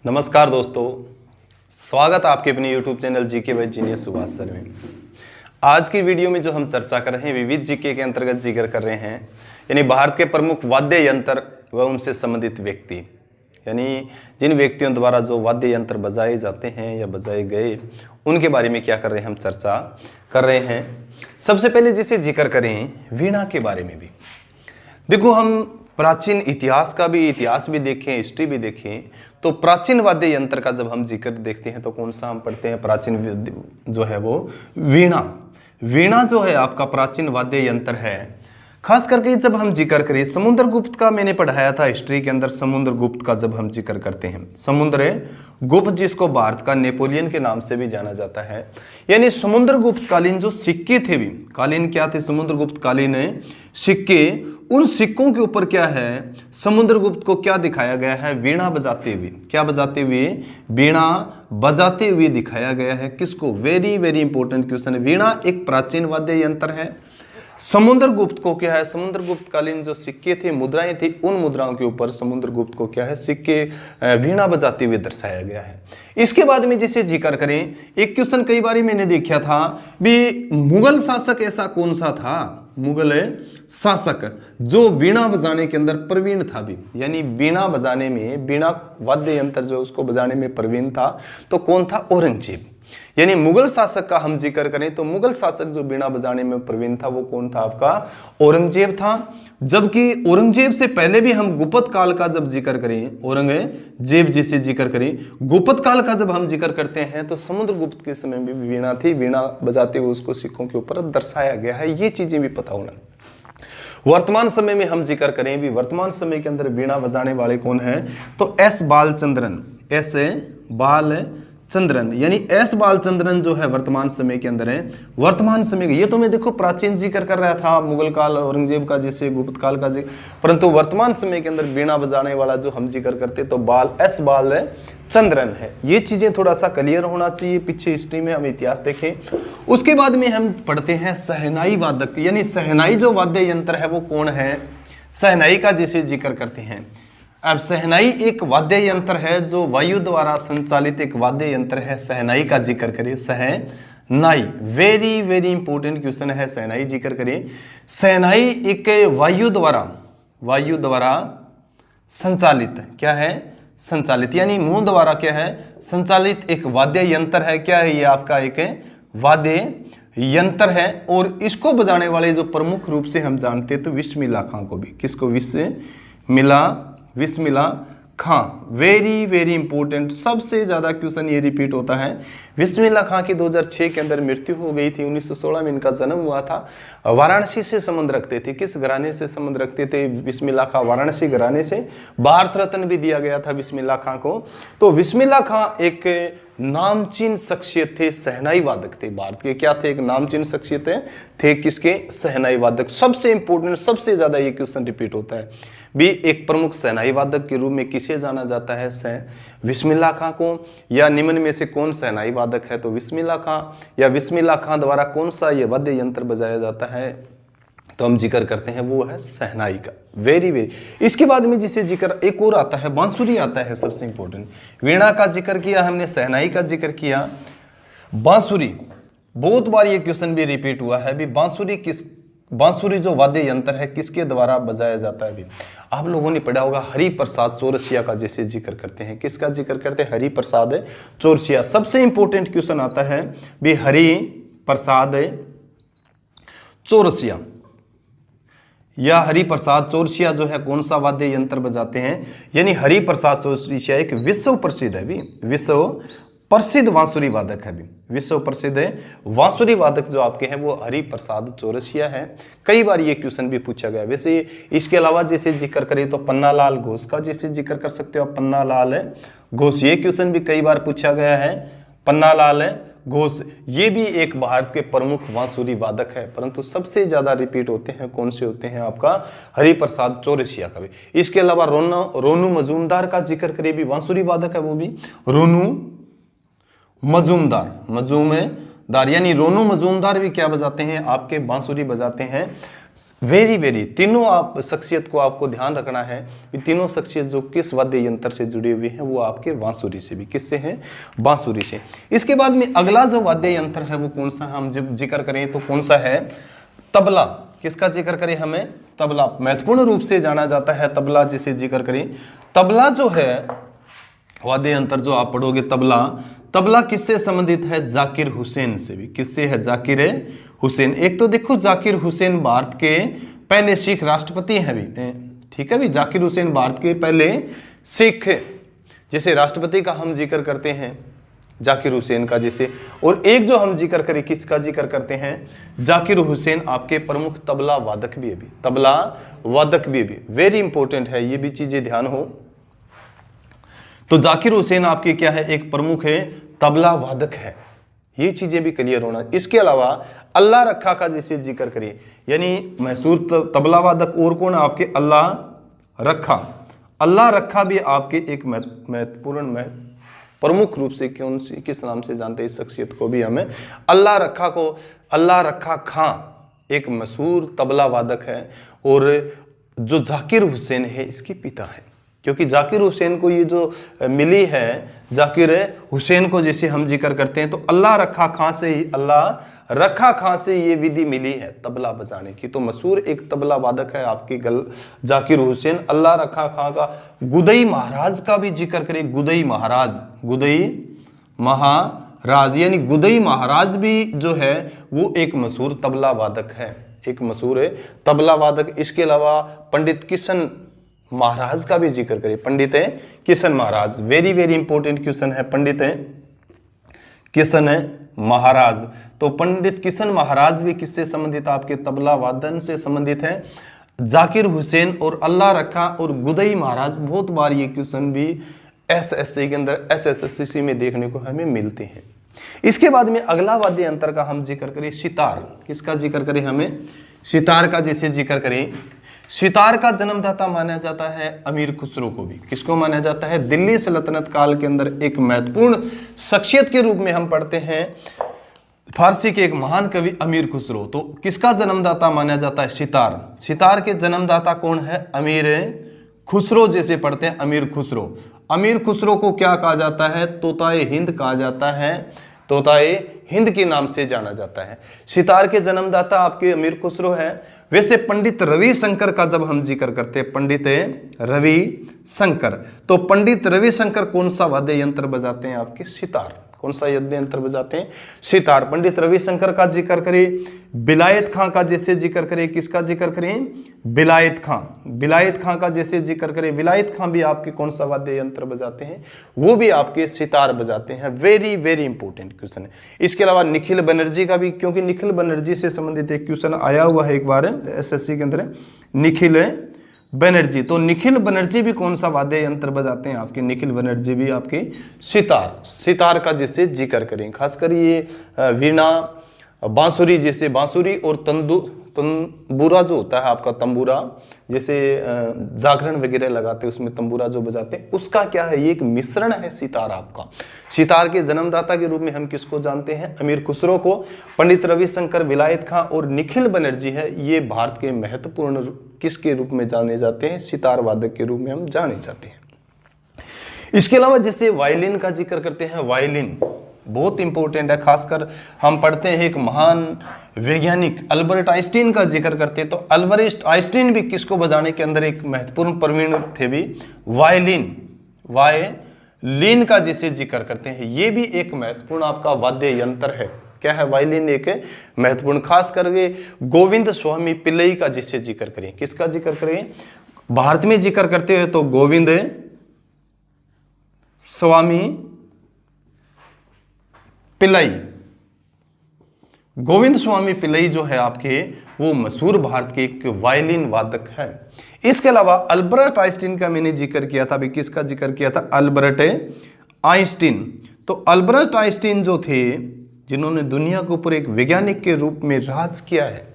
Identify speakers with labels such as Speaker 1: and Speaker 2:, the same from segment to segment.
Speaker 1: नमस्कार दोस्तों, स्वागत है आपके अपने YouTube channel GK by genius Subhash sir में। आज की वीडियो में जो हम चर्चा कर रहे हैं विविध जीके के अंतर्गत जिक्र कर रहे हैं, यानी भारत के प्रमुख वाद्य यंत्र व उनसे संबंधित व्यक्ति, यानी जिन व्यक्तियों द्वारा जो वाद्य यंत्र बजाए जाते हैं या बजाए गए उनके बारे में क्या कर रहे हैं, हम चर्चा कर रहे हैं। सबसे पहले जिसे जिक्र करें वीणा के बारे में भी। देखो, हम प्राचीन इतिहास भी देखें, हिस्ट्री भी देखें, तो प्राचीन वाद्य यंत्र का जब हम जिक्र देखते हैं तो कौन सा हम पढ़ते हैं? प्राचीन जो है वो वीणा। वीणा जो है आपका प्राचीन वाद्य यंत्र है। खास करके जब हम जिक्र करें समुद्रगुप्त का, मैंने पढ़ाया था हिस्ट्री के अंदर, समुद्रगुप्त का जब हम जिक्र करते हैं, समुद्रगुप्त जिसको भारत का नेपोलियन के नाम से भी जाना जाता है, यानी समुद्रगुप्त कालीन जो सिक्के थे भी, कालीन क्या थे? समुद्रगुप्त कालीन सिक्के। उन सिक्कों के ऊपर क्या है? समुद्रगुप्त को क्या दिखाया गया है? वीणा बजाते हुए। क्या बजाते हुए? वीणा बजाते हुए दिखाया गया है। किसको? वेरी वेरी इंपॉर्टेंट क्वेश्चन है। वीणा एक प्राचीन वाद्य यंत्र है। समुद्रगुप्त को क्या है? समुद्रगुप्त कालीन जो सिक्के थे, मुद्राएं थी, उन मुद्राओं के ऊपर समुद्रगुप्त को क्या है? सिक्के वीणा बजाते हुए दर्शाया गया है। इसके बाद में जिसे जिक्र करें, एक क्वेश्चन कई बार मैंने देखा था भी, मुगल शासक ऐसा कौन सा था? मुगल शासक जो वीणा बजाने के अंदर प्रवीण था भी, यानी वीणा बजाने में, वीणा वाद्य यंत्र जो उसको बजाने में प्रवीण था, तो कौन था? औरंगजेब। यानी मुगल शासक का हम जिक्र करें तो मुगल शासक जो वीणा बजाने में प्रवीण था वो कौन था? आपका औरंगजेब था। जबकि औरंगजेब से पहले भी हम गुप्त काल का जब जिक्र करें, औरंगजेब जिसे जिक्र करें, गुप्त काल का जब हम जिक्र करते हैं तो समुद्रगुप्त के समय में भी वीणा थी, वीणा बजाते हुए उसको सिक्कों के ऊपर दर्शाया गया है। ये चीजें भी पता होना। वर्तमान समय में हम जिक्र करें भी, वर्तमान समय के अंदर वीणा बजाने वाले कौन हैं? तो एस बालचंद्रन, यानी एस बालचंद्रन जो है वर्तमान समय के अंदर है। वर्तमान समय ये तो मैं देखो प्राचीन जिक्र कर रहा था, मुगल काल, औरंगजेब का, जैसे गुप्त काल का जिक्र, परंतु वर्तमान समय के अंदर वीणा बजाने वाला जो हम जिक्र करते तो एस बालचंद्रन है। ये चीजें थोड़ा सा क्लियर होना चाहिए। पीछे हिस्ट्री में हम इतिहास देखें। उसके बाद में हम पढ़ते हैं शहनाई वादक, यानी शहनाई जो वाद्य यंत्र है वो कौन है? शहनाई का जिसे जिक्र करते हैं। अब शहनाई एक वाद्य यंत्र है जो वायु द्वारा संचालित एक वाद्य यंत्र है। शहनाई का जिक्र करें, शहनाई वेरी वेरी इंपॉर्टेंट क्वेश्चन है। शहनाई जिक्र करें। शहनाई एक वायु द्वारा संचालित, क्या है? संचालित, यानी मुंह द्वारा क्या है? संचालित एक वाद्य यंत्र है। क्या है ये? आपका एक वाद्य यंत्र है। और इसको बजाने वाले जो प्रमुख रूप से हम जानते तो विस्मिल्लाह खां को भी। किसको? विस्मिल्लाह खां। वेरी वेरी इंपॉर्टेंट, सबसे ज्यादा क्वेश्चन ये रिपीट होता है। विस्मिल्लाह खां की 2006 के अंदर मृत्यु हो गई थी। 1916 में इनका जन्म हुआ था। वाराणसी से संबंध रखते थे। किस घराने से संबंध रखते थे? विस्मिल्लाह खां वाराणसी घराने से। भारत रत्न भी दिया गया था विस्मिल्लाह खां को। तो विस्मिल्लाह खां एक नामचीन शख्सियत थे, शहनाई वादक थे। भारत के क्या थे? एक नामचीन शख्सियत थे। किसके? शहनाई वादक। सबसे इंपॉर्टेंट, सबसे ज्यादा ये क्वेश्चन रिपीट होता है भी, एक प्रमुख शहनाई वादक के रूप में किसे जाना जाता है? विस्मिल्लाह खां को। या निम्न में से कौन शहनाई वादक है? तो विस्मिल्लाह खां। या विस्मिल्लाह खां द्वारा कौन सा ये वाद्य यंत्र बजाया जाता है? तो हम जिक्र करते हैं वो है शहनाई का। Very very. इसके बाद में जिसे जिक्र एक और आता है, बांसुरी आता है। सबसे इंपॉर्टेंट, वीणा का जिक्र किया हमने, शहनाई का जिक्र किया, बांसुरी। बहुत बार ये क्वेश्चन भी रिपीट हुआ है भी, बांसुरी जो वाद्य यंत्र है किसके द्वारा बजाया जाता है? भी आप लोगों ने पढ़ा होगा, हरिप्रसाद चौरसिया का जैसे जिक्र करते हैं। किसका जिक्र करते हैं? हरिप्रसाद चौरसिया। सबसे इंपॉर्टेंट क्वेश्चन आता है भी, हरिप्रसाद चौरसिया या हरिप्रसाद चौरसिया जो है कौन सा वाद्य यंत्र बजाते हैं? यानी हरिप्रसाद चौरसिया एक विश्व प्रसिद्ध है भी, विश्व प्रसिद्ध बांसुरी वादक है भी। विश्व प्रसिद्ध बांसुरी वादक जो आपके हैं वो हरिप्रसाद चौरसिया है। कई बार ये क्वेश्चन भी पूछा गया। वैसे इसके अलावा जैसे जिक्र करें तो पन्नालाल घोष का जैसे जिक्र कर सकते हो, पन्नालाल घोष। ये क्वेश्चन भी कई बार पूछा गया है, पन्नालाल घोष। ये भी एक भारत के प्रमुख बांसुरी वादक है, परंतु सबसे ज्यादा रिपीट होते हैं कौन से होते हैं? आपका हरिप्रसाद चौरसिया का भी। इसके अलावा रोनू मजूमदार का जिक्र करें भी, बांसुरी वादक है वो भी, रोनू मजूमदार, यानी रोनू मजूमदार भी क्या बजाते हैं? आपके बांसुरी बजाते हैं। वेरी वेरी तीनों आप शख्सियत को आपको ध्यान रखना है कि तीनों शख्सियत जो किस वाद्य यंत्र से जुड़े हुए हैं वो आपके बांसुरी से भी, किससे हैं? बांसुरी से। इसके बाद में अगला जो वाद्य यंत्र है वो कौन सा, हम जब जिक्र करें तो कौन सा है? तबला। किसका जिक्र करें हमें? तबला। महत्वपूर्ण रूप से जाना जाता है तबला, जिसे जिक्र करें। तबला जो है वाद्य यंत्र जो आप पढ़ोगे तबला, तबला किससे संबंधित है? जाकिर हुसैन से भी। किससे है? जाकिर हुसैन। एक तो देखो जाकिर हुसैन भारत के पहले सिख राष्ट्रपति हैं भी, ठीक है भी। जाकिर हुसैन भारत के पहले सिख जैसे राष्ट्रपति का हम जिक्र करते हैं जाकिर हुसैन का जैसे, और एक जो हम जिक्र करें किसका जिक्र करते हैं? जाकिर हुसैन आपके प्रमुख तबला वादक भी है भी, तबला वादक भी। वेरी इंपॉर्टेंट है, ये भी चीजें ध्यान हो। तो जाकिर हुसैन आपके क्या है? एक प्रमुख है तबला वादक है, ये चीजें भी क्लियर होना। इसके अलावा अल्लाह रखा का जैसे जिक्र करिए, यानी मशहूर तबला वादक और कौन? आपके अल्लाह रखा। अल्लाह रखा भी आपके एक महत्वपूर्ण प्रमुख रूप से कौन सी किस नाम से जानते हैं इस शख्सियत को भी हमें? अल्लाह रखा को अल्लाह रखा खां एक मशहूर तबला वादक है, और जो जाकिर हुसैन है इसके पिता है, क्योंकि जाकिर हुसैन को ये जो मिली है, जाकिर हुसैन को जैसे हम जिक्र करते हैं तो अल्लाह रखा खां से ही, अल्लाह रखा खां से ये विधि मिली है तबला बजाने की। तो मशहूर एक तबला वादक है आपकी जाकिर हुसैन। अल्लाह रखा खां का गुदई महाराज का भी जिक्र करें, गुदई महाराज, गुदई महाराज, यानी गुदई महाराज भी जो है वो एक मशहूर तबला वादक है, एक मशहूर तबला वादक। इसके अलावा पंडित किशन महाराज का भी जिक्र करें, पंडित किशन महाराज। वेरी वेरी इंपॉर्टेंट क्वेश्चन है, पंडित किशन महाराज। तो पंडित किशन महाराज भी किससे संबंधित? आपके तबला वादन से संबंधित है। जाकिर हुसैन और अल्लाह रखा और गुदई महाराज, बहुत बार ये क्वेश्चन भी एसएससी के अंदर, एसएससी में देखने को हमें मिलते हैं। इसके बाद में अगला वाद्य यंत्र का हम जिक्र करें सितार। किसका जिक्र करें हमें? सितार का जैसे जिक्र करें, सितार का जन्मदाता माना जाता है अमीर खुसरो को भी। किसको माना जाता है? दिल्ली सल्तनत काल के अंदर एक महत्वपूर्ण शख्सियत के रूप में हम पढ़ते हैं फारसी के एक महान कवि अमीर खुसरो। तो किसका जन्मदाता माना जाता है? सितार। सितार के जन्मदाता कौन है? अमीर खुसरो, जैसे पढ़ते हैं अमीर खुसरो। अमीर खुसरो को क्या कहा जाता है? तोताए हिंद कहा जाता है, तोताए हिंद के नाम से जाना जाता है। सितार के जन्मदाता आपके अमीर खुसरो है। वैसे पंडित रवि शंकर का जब हम जिक्र करते हैं, पंडित रवि शंकर, तो पंडित रवि शंकर कौन सा वाद्य यंत्र बजाते हैं? आपके सितार। कौन सा वाद्य यंत्र बजाते हैं? सितार। पंडित रवि शंकर का जिक्र करें, बिलायत खां का जैसे जिक्र करें, किसका जिक्र करें? बिलायत खां। बिलायत खां का जैसे जिक्र करें, विलायत खां भी आपके कौन सा वाद्य यंत्र बजाते हैं? वो भी आपके सितार बजाते हैं। वेरी वेरी इंपॉर्टेंट क्वेश्चन है। इसके अलावा निखिल बनर्जी का भी, क्योंकि निखिल बनर्जी से संबंधित एक क्वेश्चन आया हुआ है एक बार एसएससी के अंदर, निखिल बनर्जी। तो निखिल बनर्जी भी कौन सा वाद्य यंत्र बजाते हैं? आपके निखिल बनर्जी भी आपके सितार। सितार का जैसे जिक्र करें, खासकर ये वीणा, बांसुरी, जैसे बांसुरी और तंबूरा जो होता है आपका, तंबूरा जैसे जागरण वगैरह लगाते हैं उसमें तंबूरा जो बजाते हैं, उसका क्या है? ये एक मिश्रण है सितार आपका। सितार के जन्मदाता के रूप में हम किसको जानते हैं? अमीर खुसरो को। पंडित रविशंकर, विलायत खां और निखिल बनर्जी है, ये भारत के महत्वपूर्ण किसके रूप में जाने जाते हैं? सितार वादक के रूप में हम जाने जाते हैं। इसके अलावा जैसे वायलिन का जिक्र करते हैं, वायलिन बहुत इंपॉर्टेंट है। खासकर हम पढ़ते हैं एक महान वैज्ञानिक अल्बर्ट आइंस्टीन का जिक्र करते हैं, तो अल्बर्ट आइंस्टीन भी किसको बजाने के अंदर एक महत्वपूर्ण प्रवीण थे भी? वायलिन। वायलिन का जिसे जिक्र करते हैं, ये भी एक महत्वपूर्ण आपका वाद्य यंत्र है। क्या है? वायलिन एक महत्वपूर्ण। खास करके गोविंद स्वामी पिल्लई का जिसे जिक्र करें, किसका जिक्र करें? भारत में जिक्र करते हैं तो गोविंद स्वामी पिल्लई। गोविंद स्वामी पिल्लई जो है आपके, वो मशहूर भारत के एक वायलिन वादक है। इसके अलावा अल्बर्ट आइंस्टीन का मैंने जिक्र किया था, अभी किसका जिक्र किया था? Albert Einstein. तो अल्बर्ट आइंस्टीन जो थे, जिन्होंने दुनिया के ऊपर एक वैज्ञानिक के रूप में राज किया है,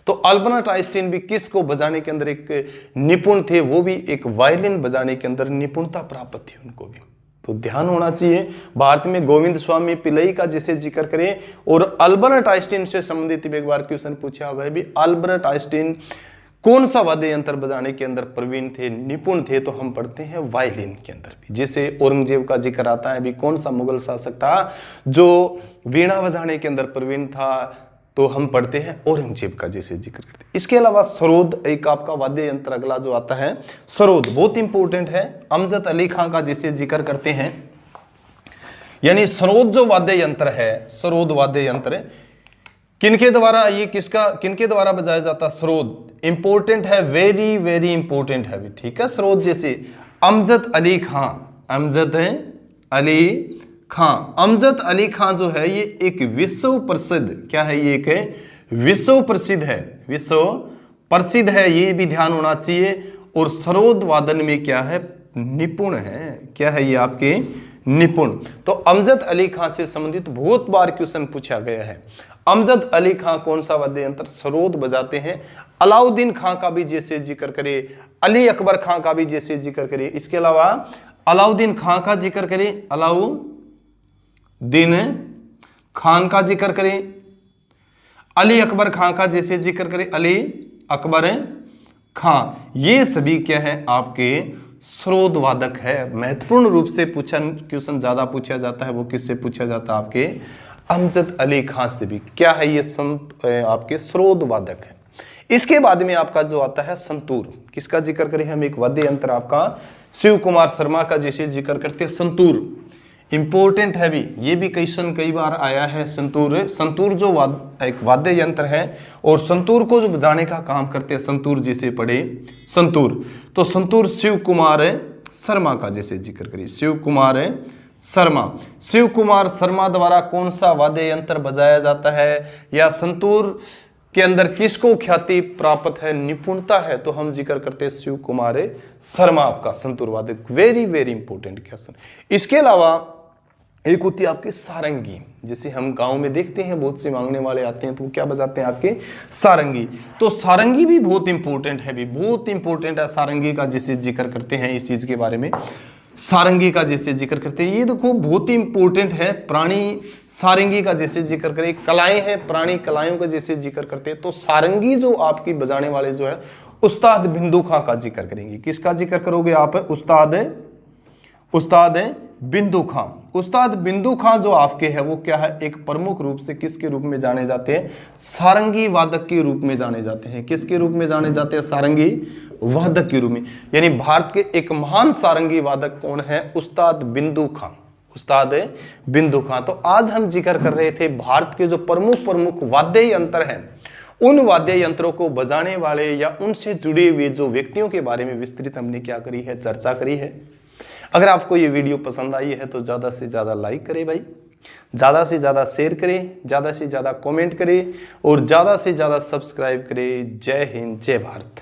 Speaker 1: तो अल्बर्ट आइंस्टीन भी किसको बजाने के अंदर एक निपुण थे? वो भी एक वायलिन बजाने के अंदर निपुणता प्राप्त थी उनको भी। तो ध्यान होना चाहिए। भारत में गोविंद स्वामी पिल्लई का जिसे जिक्र करें, और अल्बर्ट आइंस्टीन से संबंधित एक बार क्वेश्चन पूछा हुआ है भी, अल्बर्ट आइंस्टीन कौन सा वाद्य यंत्र बजाने के अंदर प्रवीण थे, निपुण थे, तो हम पढ़ते हैं वायलिन के अंदर भी। जैसे औरंगजेब का जिक्र आता है भी, कौन सा मुगल शासक था जो वीणा बजाने के अंदर प्रवीण था, तो हम पढ़ते हैं औरंगजेब का जैसे जिक्र करते हैं। इसके अलावा सरोद एक आपका वाद्य यंत्र अगला जो आता है, सरोद बहुत इंपॉर्टेंट है। अमजद अली खां का जैसे जिक्र करते हैं, यानी सरोद जो वाद्य यंत्र है, सरोद वाद्य यंत्र किनके द्वारा, ये किनके द्वारा बजाया जाता है, सरोद इंपॉर्टेंट है, वेरी वेरी इंपॉर्टेंट है भी, ठीक है। सरोद जैसे अमजद अली खां, अमजद अली खां, अमजद अली खां जो है ये एक विश्व प्रसिद्ध, क्या है, ये एक विश्व प्रसिद्ध है, विश्व प्रसिद्ध है, ये भी ध्यान होना चाहिए। और सरोद वादन में क्या है, निपुण है, क्या है ये आपके निपुण। तो अमजद अली खां से संबंधित बहुत बार क्वेश्चन पूछा गया है। अमजद अली खां कौन सा वाद्य यंत्र सरोद बजाते हैं। अलाउद्दीन खां का भी जैसे जिक्र करें, अली अकबर खां का भी जैसे जिक्र करें, इसके अलावा अलाउद्दीन खां का जिक्र करें, अलाउद्दीन खान का जिक्र करें, अली अकबर खां का जैसे जिक्र करें, अली अकबर खां, ये सभी क्या है आपके सरोद वादक है। महत्वपूर्ण रूप से क्वेश्चन ज्यादा पूछा जाता है, वो किससे पूछा जाता है, आपके अमजद अली खां से भी, क्या है ये आपके सरोद वादक है। इसके बाद में आपका जो आता है संतूर, किसका जिक्र करें हम, एक वाद्य यंत्र आपका शिव कुमार शर्मा का जैसे जिक्र करते हैं। संतूर इंपॉर्टेंट है भी, ये भी क्वेश्चन कई बार आया है। संतूर जो एक वाद्य यंत्र है, और संतूर को जो बजाने का काम करते हैं, संतूर जैसे पढ़े संतूर, तो संतूर शिव कुमार शर्मा का जैसे जिक्र करिए, शिव कुमार शर्मा, शिव कुमार शर्मा द्वारा कौन सा वाद्य यंत्र बजाया जाता है, या संतूर के अंदर किसको ख्याति प्राप्त है, निपुणता है, तो हम जिक्र करते हैं शिव कुमार शर्मा आपका संतूर वाद्य, वेरी वेरी इंपॉर्टेंट क्वेश्चन। इसके अलावा एक होती है आपकी सारंगी, जिसे हम गांव में देखते हैं, बहुत से मांगने वाले आते हैं तो वो क्या बजाते हैं, आपके सारंगी। तो सारंगी भी बहुत इंपॉर्टेंट है, भी बहुत इंपॉर्टेंट है। सारंगी का जैसे जिक्र करते हैं, इस चीज के बारे में सारंगी का जैसे जिक्र करते हैं, ये देखो बहुत ही इंपॉर्टेंट है। प्राणी सारंगी का जैसे जिक्र करें, कलाएं हैं, प्राणी कलाओं का जैसे जिक्र करते हैं, तो सारंगी जो आपकी बजाने वाले जो है उस्ताद बिंदु खां का जिक्र करेंगे। किसका जिक्र करोगे आप, उस्ताद बिंदु खां। उस्ताद बिंदु खां जो आपके है वो क्या है, एक प्रमुख रूप से किसके रूप में जाने जाते हैं, सारंगी वादक के रूप में जाने जाते हैं। किसके रूप में जाने जाते हैं, सारंगी वादक के रूप में। यानी भारत के एक महान सारंगी वादक कौन है, उस्ताद बिंदु खां, उस्ताद बिंदु खां। तो आज हम जिक्र कर रहे थे भारत के जो प्रमुख वाद्य यंत्र हैं, उन वाद्य यंत्रों को बजाने वाले या उनसे जुड़े हुए जो व्यक्तियों के बारे में विस्तृत हमने क्या करी है, चर्चा करी है। अगर आपको ये वीडियो पसंद आई है तो ज़्यादा से ज़्यादा लाइक करें भाई, ज़्यादा से ज़्यादा शेयर करें, ज़्यादा से ज़्यादा कमेंट करें, और ज़्यादा से ज़्यादा सब्सक्राइब करें। जय हिंद, जय भारत।